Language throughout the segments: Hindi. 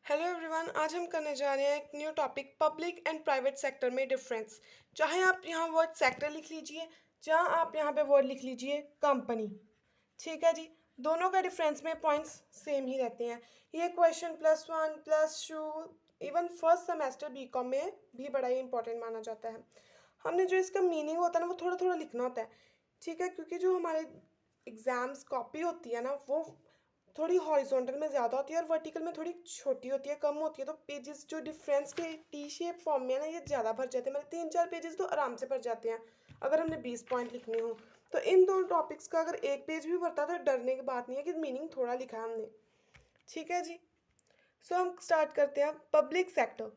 हेलो एवरीवन, आज हम करने जा रहे हैं एक new topic public and private sector में डिफरेंस। चाहे आप यहाँ वर्ड सेक्टर लिख लीजिए, चाहे आप यहाँ पे वर्ड लिख लीजिए कंपनी। ठीक है जी। दोनों का डिफरेंस में पॉइंट्स सेम ही रहते हैं। ये question +1 +2 even first semester BCom में भी बड़ा ही इंपॉर्टेंट माना जाता है। हमने जो इसका मीनिंग होता है ना वो थोड़ा थोड़ा लिखना होता है। ठीक है, क्योंकि जो हमारे एग्जाम्स कॉपी होती है ना वो थोड़ी हॉरिजॉन्टल में ज़्यादा होती है और वर्टिकल में थोड़ी छोटी होती है, कम होती है। तो पेजेस जो डिफरेंस के टी शेप फॉर्म में है ना ये ज़्यादा भर जाते हैं, मतलब 3-4 पेजेस तो आराम से भर जाते हैं अगर हमने 20 पॉइंट लिखने हो। तो इन दोनों टॉपिक्स का अगर एक पेज भी भरता तो डरने की बात नहीं है कि मीनिंग थोड़ा लिखा है हमने। ठीक है जी। सो हम स्टार्ट करते हैं पब्लिक सेक्टर।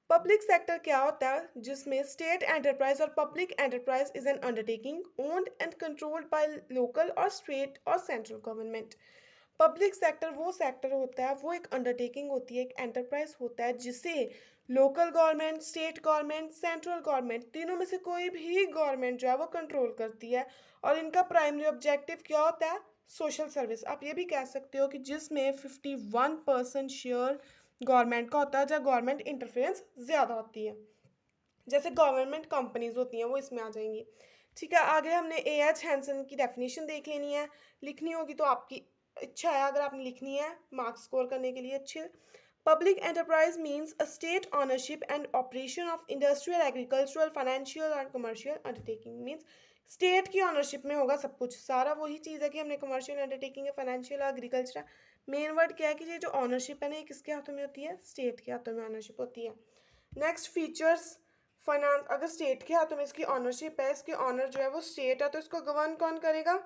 पब्लिक सेक्टर क्या होता है? जिसमें स्टेट एंटरप्राइज और public enterprise is an undertaking owned and controlled by local और स्टेट और सेंट्रल गवर्नमेंट। पब्लिक सेक्टर वो सेक्टर होता है, वो एक अंडरटेकिंग होती है, एक एंटरप्राइज होता है जिसे local government, state government, central government, तीनों में से कोई भी गवर्नमेंट जो है वो कंट्रोल करती है। और इनका प्राइमरी ऑब्जेक्टिव क्या होता है? Social service. आप ये भी कह सकते हो कि जिसमें 51% शेयर गवर्नमेंट का होता है, जहाँ गवर्नमेंट इंटरफेरेंस ज़्यादा होती है। जैसे गवर्नमेंट कंपनीज होती हैं वो इसमें आ जाएंगी। ठीक है, आगे हमने A.H. हैंसन की डेफिनेशन देख लेनी है। लिखनी होगी तो आपकी इच्छा है, अगर आपने लिखनी है मार्क्स स्कोर करने के लिए अच्छे। Public enterprise means a state ownership and operation of industrial, agricultural, financial और कमर्शियल अंडरटेकिंग। मीन्स स्टेट की ऑनरशिप में होगा सब कुछ, सारा वही चीज़ है कि हमने कमर्शियल अंडरटेकिंग है, फाइनेंशियल, एग्रीकल्चर। मेन वर्ड क्या है कि ये जो ऑनरशिप है ना ये किसके हाथों में होती है? स्टेट के हाथों में ऑनरशिप होती है। Next features. फाइनेंस, अगर स्टेट के हाथों में इसकी ऑनरशिप है, इसकी ऑनर जो है वो स्टेट है, तो इसको गवर्न कौन करेगा?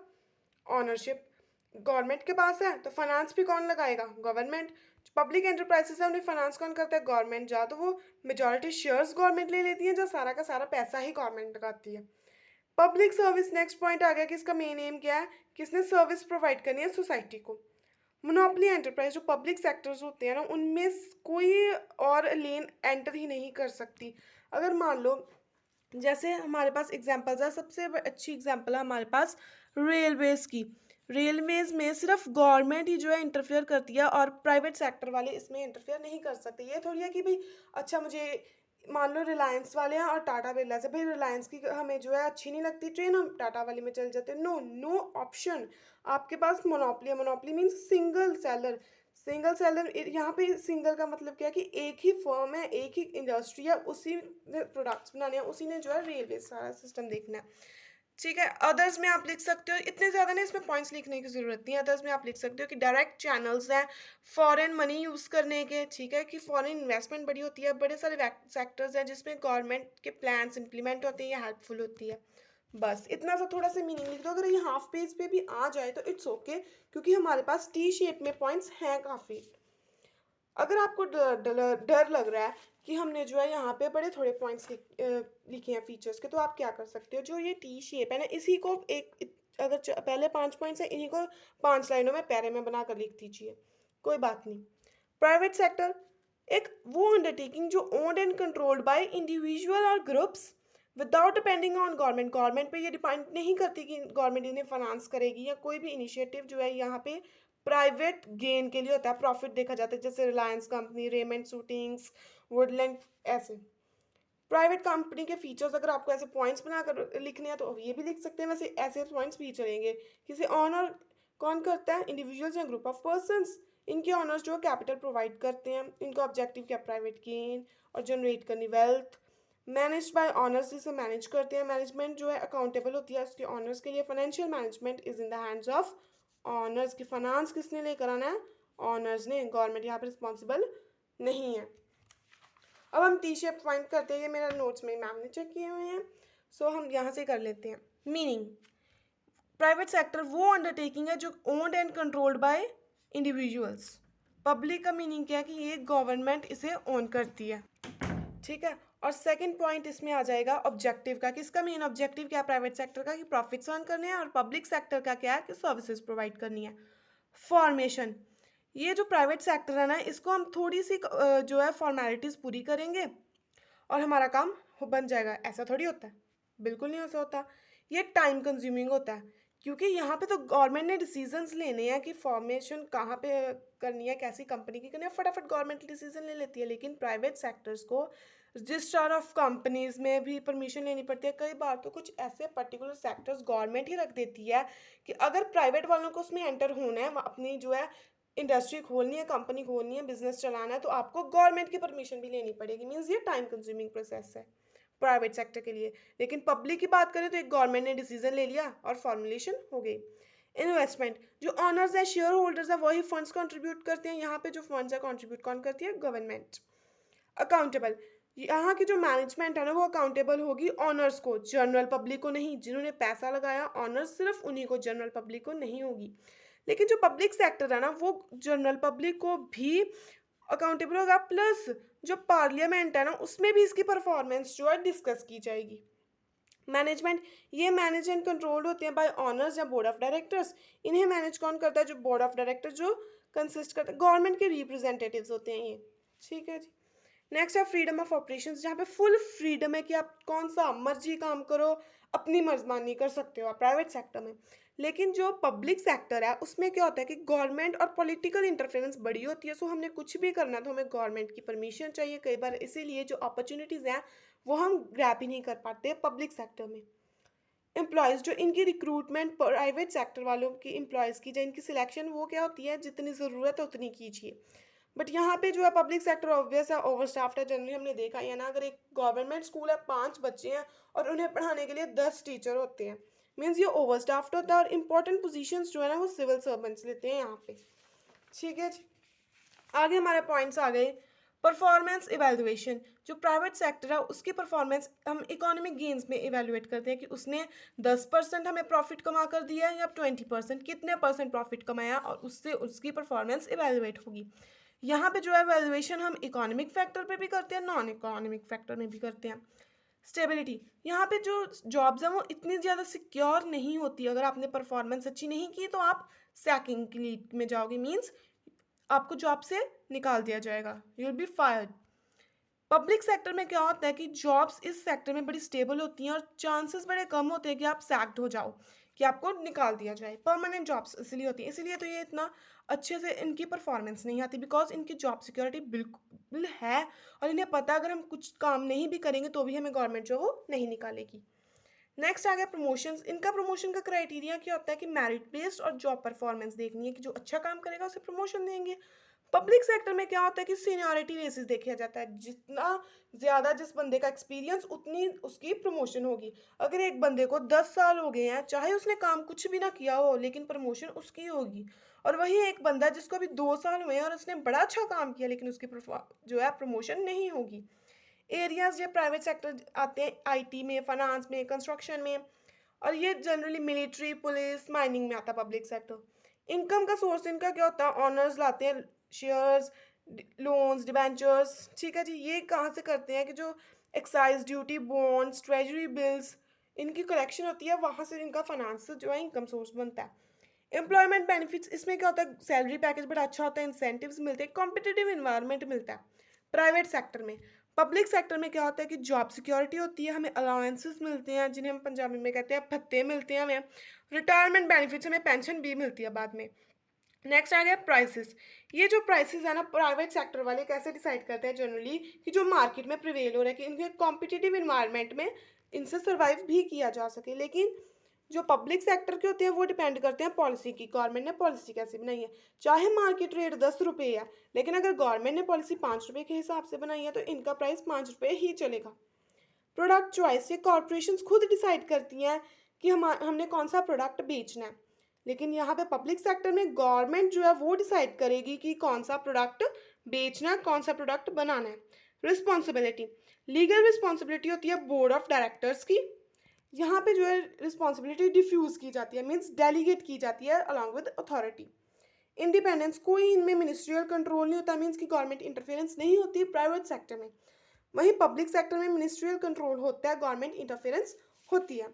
ऑनरशिप गवर्नमेंट के पास है तो फाइनेंस भी कौन लगाएगा? गवर्नमेंट। पब्लिक एंटरप्राइजेस है उन्हें फाइनेंस कौन करता है? गवर्नमेंट। जा तो वो मेजॉरिटी शेयर्स गवर्नमेंट ले लेती है, जो सारा का सारा पैसा ही गवर्नमेंट लगाती है। पब्लिक सर्विस, नेक्स्ट पॉइंट आ गया कि इसका मेन एम क्या है? किसने सर्विस प्रोवाइड करनी है? सोसाइटी को। मोनोपली एंटरप्राइज, जो पब्लिक सेक्टर्स होते हैं ना उनमें कोई और लेन एंटर ही नहीं कर सकती। अगर मान लो जैसे हमारे पास एग्जांपल्स है, सबसे अच्छी एग्जांपल है हमारे पास रेलवेज की। रेलवेज में सिर्फ गवर्नमेंट ही जो है इंटरफेयर करती है और प्राइवेट सेक्टर वाले इसमें इंटरफेयर नहीं कर सकते। ये थोड़ी है कि भाई अच्छा मुझे मान लो रिलायंस वाले हैं और टाटा बिरला से, भाई रिलायंस की हमें जो है अच्छी नहीं लगती ट्रेन, हम टाटा वाली में चल जाते हैं। No, no option. आपके पास मोनोपली है। Monopoly means single seller. Single seller, यहाँ पे सिंगल का मतलब क्या है कि एक ही फर्म है, एक ही इंडस्ट्री है, उसी ने प्रोडक्ट्स बनाने हैं, उसी ने जो है रेलवे सारा सिस्टम देखना है। ठीक है, अदर्स में आप लिख सकते हो, इतने ज़्यादा नहीं इसमें पॉइंट्स लिखने की ज़रूरत नहीं है। अदर्स में आप लिख सकते हो कि डायरेक्ट चैनल्स हैं फॉरेन मनी यूज़ करने के। ठीक है, कि फॉरेन इन्वेस्टमेंट बड़ी होती है, बड़े सारे सेक्टर्स हैं जिसमें गवर्नमेंट के प्लान्स इंप्लीमेंट होते हैं या हेल्पफुल होती है। बस इतना सा थोड़ा सा मीनिंग लिख दो। अगर ये हाफ पेज पे भी आ जाए तो इट्स ओके, क्योंकि हमारे पास टी शेप में पॉइंट्स हैं काफ़ी। अगर आपको डर लग रहा है कि हमने जो है यहाँ पे बड़े थोड़े पॉइंट्स लिखे हैं फीचर्स के, तो आप क्या कर सकते हो? जो ये टी शेप है ना इसी को अगर पहले 5 पॉइंट्स हैं इन्हीं को 5 लाइनों में पैरे में बनाकर लिख दीजिए, कोई बात नहीं। प्राइवेट सेक्टर एक वो अंडरटेकिंग जो owned and controlled by individual और groups without depending on government. Government पे ये डिपेंड नहीं करती कि गवर्नमेंट इन्हें फाइनेंस करेगी, या कोई भी इनिशिएटिव जो है यहाँ पे प्राइवेट गेन के लिए होता है, प्रॉफिट देखा जाता है, जैसे Reliance company, Raymond shootings, Woodland, ऐसे। प्राइवेट कंपनी के फीचर्स अगर आपको ऐसे पॉइंट्स बनाकर लिखने हैं तो ये भी लिख सकते हैं, वैसे ऐसे पॉइंट्स भी चलेंगे। किसी ऑनर कौन करता है? इंडिविजुअल्स या ग्रुप ऑफ पर्संस। इनके ऑनर्स जो कैपिटल प्रोवाइड करते हैं, इनका ऑब्जेक्टिव क्या? प्राइवेट गेन और जनरेट करनी वेल्थ। मैनेज बाय ऑनर्स, इसे मैनेज करते हैं, मैनेजमेंट जो है अकाउंटेबल होती है उसके ऑनर्स के लिए। Financial management is in the hands of honours. की फाइनेंस किसने लेकर आना है? ऑनर्स ने। गवर्नमेंट यहाँ पर रिस्पॉन्सिबल नहीं है। अब हम टी शेप फाइंड करते हैं, ये मेरा नोट्स में मैम ने चेक किए हुए हैं। सो हम यहाँ से कर लेते हैं। मीनिंग, प्राइवेट सेक्टर वो अंडरटेकिंग है जो owned and controlled bye individuals. Public का मीनिंग क्या है कि ये गवर्नमेंट इसे ओन करती है। ठीक है, और सेकंड पॉइंट इसमें आ जाएगा ऑब्जेक्टिव का, कि इसका मेन ऑब्जेक्टिव क्या है प्राइवेट सेक्टर का? कि प्रॉफिट्स अर्न करने हैं। और पब्लिक सेक्टर का क्या है? कि सर्विसेज प्रोवाइड करनी है। फॉर्मेशन, ये जो प्राइवेट सेक्टर है ना इसको हम थोड़ी सी जो है फॉर्मेलिटीज़ पूरी करेंगे और हमारा काम बन जाएगा। ऐसा थोड़ी होता है, बिल्कुल नहीं ऐसा होता। ये टाइम कंज्यूमिंग होता है। क्योंकि यहाँ पे तो गवर्नमेंट ने डिसीजंस लेने हैं कि फॉर्मेशन कहाँ पे करनी है, कैसी कंपनी की करनी है, फटाफट गवर्नमेंट डिसीजन ले लेती है। लेकिन प्राइवेट सेक्टर्स को रजिस्ट्रार ऑफ कंपनीज में भी परमिशन लेनी पड़ती है। कई बार तो कुछ ऐसे पर्टिकुलर सेक्टर्स गवर्नमेंट ही रख देती है कि अगर प्राइवेट वालों को उसमें एंटर होना है, अपनी जो है इंडस्ट्री खोलनी है, कंपनी खोलनी है, बिजनेस चलाना है, तो आपको गवर्नमेंट की परमिशन भी लेनी पड़ेगी। मीन्स ये टाइम कंज्यूमिंग प्रोसेस है प्राइवेट सेक्टर के लिए। लेकिन पब्लिक की बात करें तो एक गवर्नमेंट ने डिसीजन ले लिया और फॉर्मुलेशन हो गई। इन्वेस्टमेंट, जो ऑनर्स है, शेयर होल्डर्स है, वही फंड्स कंट्रीब्यूट करते हैं। यहाँ पे जो फंड्स है कंट्रीब्यूट कौन करती है? गवर्नमेंट। अकाउंटेबल, यहाँ की जो मैनेजमेंट है ना वो अकाउंटेबल होगी ऑनर्स को, जनरल पब्लिक को नहीं। जिन्होंने पैसा लगाया ऑनर्स सिर्फ उन्हीं को, जनरल पब्लिक को नहीं होगी। लेकिन जो पब्लिक सेक्टर है ना वो जनरल पब्लिक को भी अकाउंटेबल होगा, प्लस जो पार्लियामेंट है ना उसमें भी इसकी परफॉर्मेंस जो है डिस्कस की जाएगी। मैनेजमेंट, ये मैनेज एंड कंट्रोल होते हैं बाय ऑनर्स या बोर्ड ऑफ डायरेक्टर्स। इन्हें मैनेज कौन करता है? जो बोर्ड ऑफ डायरेक्टर जो कंसिस्ट करता है, गवर्नमेंट के रिप्रेजेंटेटिव्स होते हैं ये। ठीक है जी। नेक्स्ट है फ्रीडम ऑफ ऑपरेशंस, जहाँ पे फुल फ्रीडम है कि आप कौन सा मर्जी काम करो, अपनी मर्जमानी कर सकते हो आप प्राइवेट सेक्टर में। लेकिन जो पब्लिक सेक्टर है उसमें क्या होता है कि गवर्नमेंट और पॉलिटिकल इंटरफेरेंस बड़ी होती है। सो हमने कुछ भी करना तो हमें गवर्नमेंट की परमिशन चाहिए कई बार, इसीलिए जो अपॉर्चुनिटीज़ हैं वो हम ग्रैब ही नहीं कर पाते पब्लिक सेक्टर में। एम्प्लॉयज़, जो इनकी रिक्रूटमेंट प्राइवेट सेक्टर वालों की एम्प्लॉयज़ की, जो इनकी सिलेक्शन वो क्या होती है, जितनी ज़रूरत है उतनी कीजिए। बट यहाँ पे जो है पब्लिक सेक्टर ऑब्वियस है ओवर स्टाफ्ड है। जनरली हमने देखा ही है ना, अगर एक गवर्नमेंट स्कूल है, 5 बच्चे हैं और उन्हें पढ़ाने के लिए 10 टीचर होते हैं, मीन्स ये ओवर स्टाफ्ड होता है। और इंपॉर्टेंट पोजीशंस जो है ना वो सिविल सर्वेंट्स लेते हैं यहाँ पे। ठीक है जी। आगे हमारे पॉइंट्स आ गए। परफॉर्मेंस इवेलुएशन, जो प्राइवेट सेक्टर है उसकी परफॉर्मेंस हम इकोनॉमिक गेन्स में इवेलुएट करते हैं कि उसने 10% हमें प्रॉफिट कमा कर दिया है या 20%, कितने परसेंट प्रॉफिट कमाया, और उससे उसकी परफॉर्मेंस इवेलुएट होगी। यहाँ पे जो है वैल्यूएशन हम इकोनॉमिक फैक्टर पे भी करते हैं, नॉन इकोनॉमिक फैक्टर में भी करते हैं। स्टेबिलिटी, यहाँ पे जो जॉब्स हैं वो इतनी ज़्यादा सिक्योर नहीं होती। अगर आपने परफॉर्मेंस अच्छी नहीं की तो आप सैकिंग की लीड में जाओगे, मीन्स आपको जॉब से निकाल दिया जाएगा, you will be fired. Public sector में क्या होता है कि जॉब्स इस सेक्टर में बड़ी स्टेबल होती हैं और चांसेस बड़े कम होते हैं कि आप सैक्ड हो जाओ, कि आपको निकाल दिया जाए। परमानेंट जॉब्स इसलिए होती हैं, इसीलिए तो ये इतना अच्छे से इनकी परफॉर्मेंस नहीं आती, बिकॉज इनकी जॉब सिक्योरिटी बिल्कुल है और इन्हें पता अगर हम कुछ काम नहीं भी करेंगे तो भी हमें गवर्नमेंट जो वो नहीं निकालेगी। नेक्स्ट आ गया प्रमोशंस। इनका प्रमोशन का क्राइटेरिया क्या होता है कि मेरिट बेस्ड और जॉब परफॉर्मेंस देखनी है कि जो अच्छा काम करेगा उसे प्रमोशन देंगे। पब्लिक सेक्टर में क्या होता है कि सीनियरिटी बेसिस देखा जाता है, जितना ज़्यादा जिस बंदे का एक्सपीरियंस उतनी उसकी प्रमोशन होगी। अगर एक बंदे को 10 साल हो गए हैं, चाहे उसने काम कुछ भी ना किया हो, लेकिन प्रमोशन उसकी होगी। और वही एक बंदा जिसको अभी 2 साल हुए हैं और उसने बड़ा अच्छा काम किया, लेकिन उसकी जो है प्रमोशन नहीं होगी। एरियाज ये प्राइवेट सेक्टर आते हैं, आईटी में, फाइनेंस में, कंस्ट्रक्शन में, और ये जनरली मिलिट्री, पुलिस, माइनिंग में आता है पब्लिक सेक्टर। इनकम का सोर्स इनका क्या होता है? ऑनर्स लाते हैं, शेयर्स, लोन्स, डिबेंचर्स। ठीक है जी। ये कहाँ से करते हैं कि जो excise duty, bonds, treasury bills, इनकी कलेक्शन होती है, वहाँ से इनका फाइनेंस जो है इनकम सोर्स बनता है। एम्प्लॉयमेंट बेनिफिट्स, इसमें क्या होता है? सैलरी पैकेज बड़ा अच्छा होता है, इंसेंटिव्स मिलते हैं, कॉम्पिटिटिव इन्वायरमेंट मिलता है प्राइवेट सेक्टर में। पब्लिक सेक्टर में क्या होता है कि जॉब सिक्योरिटी होती है, हमें अलाउंसेस मिलते हैं जिन्हें हम पंजाबी में कहते हैं भत्ते मिलते हैं हमें, रिटायरमेंट बेनिफिट्स, हमें पेंशन भी मिलती है बाद में। नेक्स्ट आ गया प्राइसेस। ये जो प्राइसेस है ना प्राइवेट सेक्टर वाले कैसे डिसाइड करते हैं जनरली, कि जो मार्केट में प्रिवेल हो रहा है कि इनके कॉम्पिटिटिव इन्वायरमेंट में इनसे सर्वाइव भी किया जा सके। लेकिन जो पब्लिक सेक्टर के होते हैं वो डिपेंड करते हैं पॉलिसी की, गवर्नमेंट ने पॉलिसी कैसे बनाई है। चाहे मार्केट रेट 10 रुपये है, लेकिन अगर गवर्नमेंट ने पॉलिसी 5 रुपये के हिसाब से बनाई है तो इनका प्राइस 5 रुपये ही चलेगा। प्रोडक्ट चॉइस, ये कॉरपोरेशंस खुद डिसाइड करती हैं कि हमने कौन सा प्रोडक्ट बेचना है। लेकिन यहाँ पे पब्लिक सेक्टर में गवर्नमेंट जो है वो डिसाइड करेगी कि कौन सा प्रोडक्ट बेचना है, कौन सा प्रोडक्ट बनाना है। रिस्पॉन्सिबिलिटी, लीगल रिस्पॉन्सिबिलिटी होती है बोर्ड ऑफ डायरेक्टर्स की। यहाँ पे जो है रिस्पॉन्सिबिलिटी डिफ्यूज़ की जाती है, मीन्स डेलीगेट की जाती है अलॉन्ग विद अथॉरिटी। इंडिपेंडेंस, कोई इनमें मिनिस्ट्रियल कंट्रोल नहीं होता, मीन्स की गवर्नमेंट इंटरफेरेंस नहीं होती प्राइवेट सेक्टर में। वहीं पब्लिक सेक्टर में मिनिस्ट्रियल कंट्रोल होता है, गवर्नमेंट इंटरफेरेंस होती है।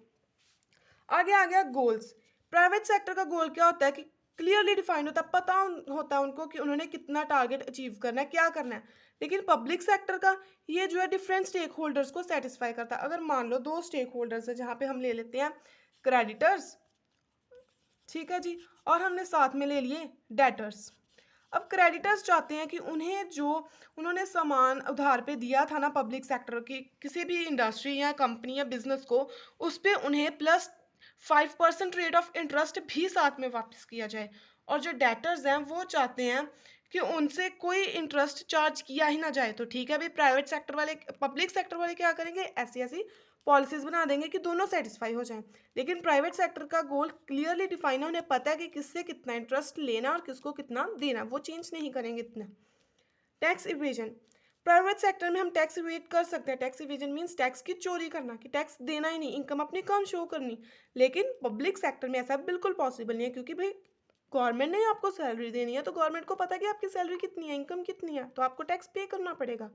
आगे आ गया गोल्स। प्राइवेट सेक्टर का गोल क्या होता है कि क्लियरली डिफाइंड होता है, पता होता है उनको कि उन्होंने कितना टारगेट अचीव करना है, क्या करना है। लेकिन पब्लिक सेक्टर का ये जो है डिफरेंट स्टेक होल्डर्स को सेटिस्फाई करता है। अगर मान लो 2 स्टेक होल्डर्स है, जहाँ पे हम ले लेते हैं क्रेडिटर्स ठीक है जी। और हमने साथ में ले लिए डेटर्स। अब क्रेडिटर्स चाहते हैं कि उन्हें जो उन्होंने सामान उधार पे दिया था ना पब्लिक सेक्टर की किसी भी इंडस्ट्री या कंपनी या बिजनेस को, उस पे उन्हें प्लस 5% रेट ऑफ इंटरेस्ट भी साथ में वापस किया जाए। और जो डेटर्स हैं वो चाहते हैं कि उनसे कोई इंटरेस्ट चार्ज किया ही ना जाए। तो ठीक है भाई, प्राइवेट सेक्टर वाले पब्लिक सेक्टर वाले क्या करेंगे, ऐसी ऐसी पॉलिसीज बना देंगे कि दोनों सेटिस्फाई हो जाएं। लेकिन प्राइवेट सेक्टर का गोल क्लियरली डिफाइन है, उन्हें पता है कि किससे कितना इंटरेस्ट लेना और किसको कितना देना, वो चेंज नहीं करेंगे इतना। Tax evasion. प्राइवेट सेक्टर में हम टैक्स इवेट कर सकते हैं। टैक्स इवेजन मीन्स टैक्स की चोरी करना, कि टैक्स देना ही नहीं, इनकम अपनी कम शो करनी। लेकिन पब्लिक सेक्टर में ऐसा बिल्कुल पॉसिबल नहीं है, क्योंकि भाई गवर्नमेंट ने आपको सैलरी देनी है, तो गवर्नमेंट को पता है कि आपकी सैलरी कितनी है, इनकम कितनी है, तो आपको टैक्स पे करना पड़ेगा।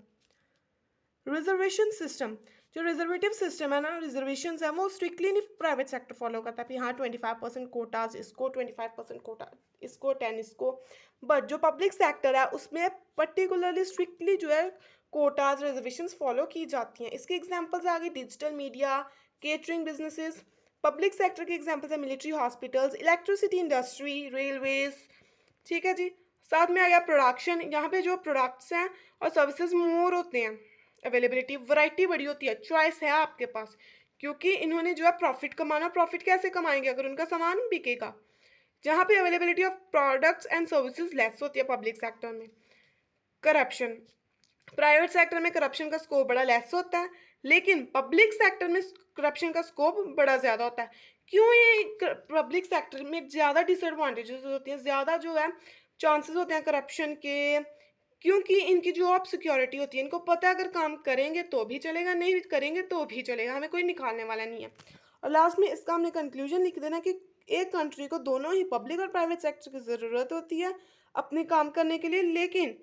Reservation system. जो रिजर्वेटिव सिस्टम है ना, रिजर्वेशन है, वो स्ट्रिक्टली नहीं प्राइवेट सेक्टर फॉलो करता है कि हाँ 25% कोटाज इसको, 25% कोटा इसको, 10 इसको। बट जो पब्लिक सेक्टर है उसमें पर्टिकुलरली स्ट्रिक्टली जो है कोटाज रिजर्वेशन फॉलो की जाती हैं। इसके एग्जाम्पल्स आ गई digital media, catering businesses. Public sector के एग्जाम्पल्स है military hospitals, electricity industry, railways. ठीक है जी। साथ में आ गया प्रोडक्शन, यहाँ पे जो प्रोडक्ट्स हैं और सर्विसेज मोर होते हैं, अवेलेबिलिटी वैरायटी बड़ी होती है, चॉइस है आपके पास, क्योंकि इन्होंने जो है प्रॉफिट कमाना। प्रॉफिट कैसे कमाएंगे, अगर उनका सामान बिकेगा। जहाँ पे availability of products and services less होती है पब्लिक सेक्टर में। करप्शन। प्राइवेट सेक्टर में करप्शन का स्कोप बड़ा लेस होता है, लेकिन पब्लिक सेक्टर में करप्शन का स्कोप बड़ा ज़्यादा होता है। क्यों ये पब्लिक सेक्टर में ज़्यादा डिसएडवांटेजेस होती हैं, ज़्यादा जो है चांसेस होते हैं करप्शन के, क्योंकि इनकी जॉब सिक्योरिटी होती है, इनको पता है अगर काम करेंगे तो भी चलेगा, नहीं करेंगे तो भी चलेगा, हमें कोई निकालने वाला नहीं है। और लास्ट में इसका हमने कंक्लूजन लिख देना कि एक कंट्री को दोनों ही पब्लिक और प्राइवेट सेक्टर की ज़रूरत होती है अपने काम करने के लिए, लेकिन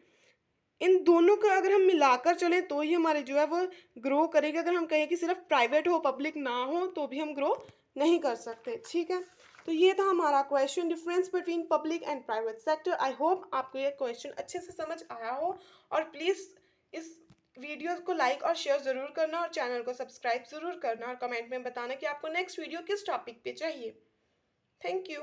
इन दोनों को अगर हम मिलाकर चलें तो ही हमारे जो है वो ग्रो करेगा। अगर हम कहें कि सिर्फ प्राइवेट हो पब्लिक ना हो तो भी हम ग्रो नहीं कर सकते। ठीक है, तो ये था हमारा question, difference between public and private sector. I hope आपको ये क्वेश्चन अच्छे से समझ आया हो, और प्लीज़ इस वीडियो को लाइक और शेयर ज़रूर करना, और चैनल को सब्सक्राइब ज़रूर करना, और कमेंट में बताना कि आपको नेक्स्ट वीडियो किस टॉपिक पे चाहिए। Thank you.